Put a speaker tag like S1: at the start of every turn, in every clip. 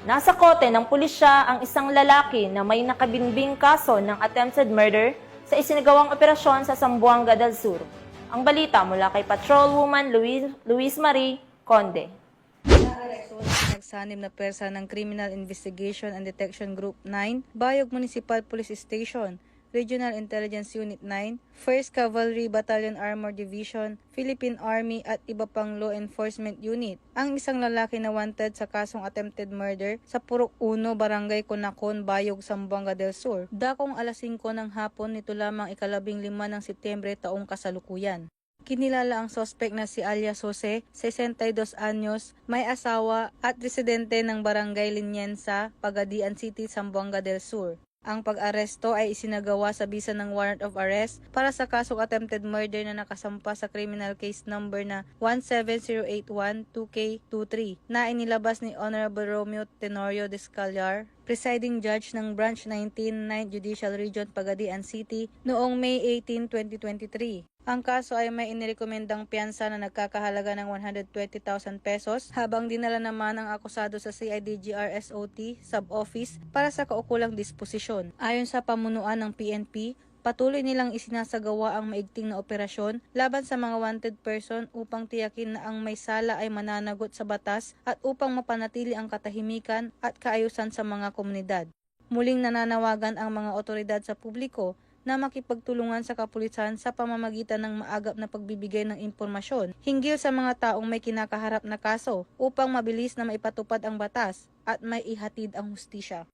S1: Nasa kote ng pulisya ang isang lalaki na may nakabinbing kaso ng attempted murder sa isinagawang operasyon sa Zamboanga del Sur. Ang balita mula kay Patrolwoman Luis Marie Conde.
S2: Naaresto ang nagsanib na persa ng Criminal Investigation and Detection Group 9, Bayog Municipal Police Station, Regional Intelligence Unit 9, 1st Cavalry Battalion Armor Division, Philippine Army at iba pang law enforcement unit. Ang isang lalaki na wanted sa kasong attempted murder sa Purok 1, Barangay Conacon, Bayog, Zamboanga del Sur. Dakong alas 5 ng hapon nito lamang 15 ng Setyembre taong kasalukuyan. Kinilala ang suspect na si alias Jose, 62 anyos, may asawa at residente ng Barangay Liniensa, Pagadian City, Zamboanga del Sur. Ang pag-aresto ay isinagawa sa bisa ng warrant of arrest para sa kasong attempted murder na nakasampa sa criminal case number na 17081-2K23 na inilabas ni Honorable Romeo Tenorio Descallar, presiding judge ng Branch 19, 9th Judicial Region, Pagadian City, noong May 18, 2023. Ang kaso ay may inirekomendang piyansa na nagkakahalaga ng 120,000 pesos habang dinala naman ang akusado sa CIDG-RSOT sub-office para sa kaukulang disposisyon. Ayon sa pamunuan ng PNP, patuloy nilang isinasagawa ang maigting na operasyon laban sa mga wanted person upang tiyakin na ang may sala ay mananagot sa batas at upang mapanatili ang katahimikan at kaayusan sa mga komunidad. Muling nananawagan ang mga otoridad sa publiko na makipagtulungan sa kapulisan sa pamamagitan ng maagap na pagbibigay ng impormasyon hinggil sa mga taong may kinakaharap na kaso upang mabilis na maipatupad ang batas at may ihatid ang hustisya.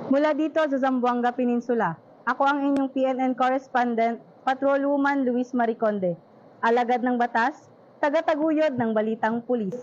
S3: Mula dito sa Zamboanga Peninsula, ako ang inyong PNN correspondent, Patrolwoman Luis Marie Conde, alagad ng batas, tagataguyod ng balitang pulis.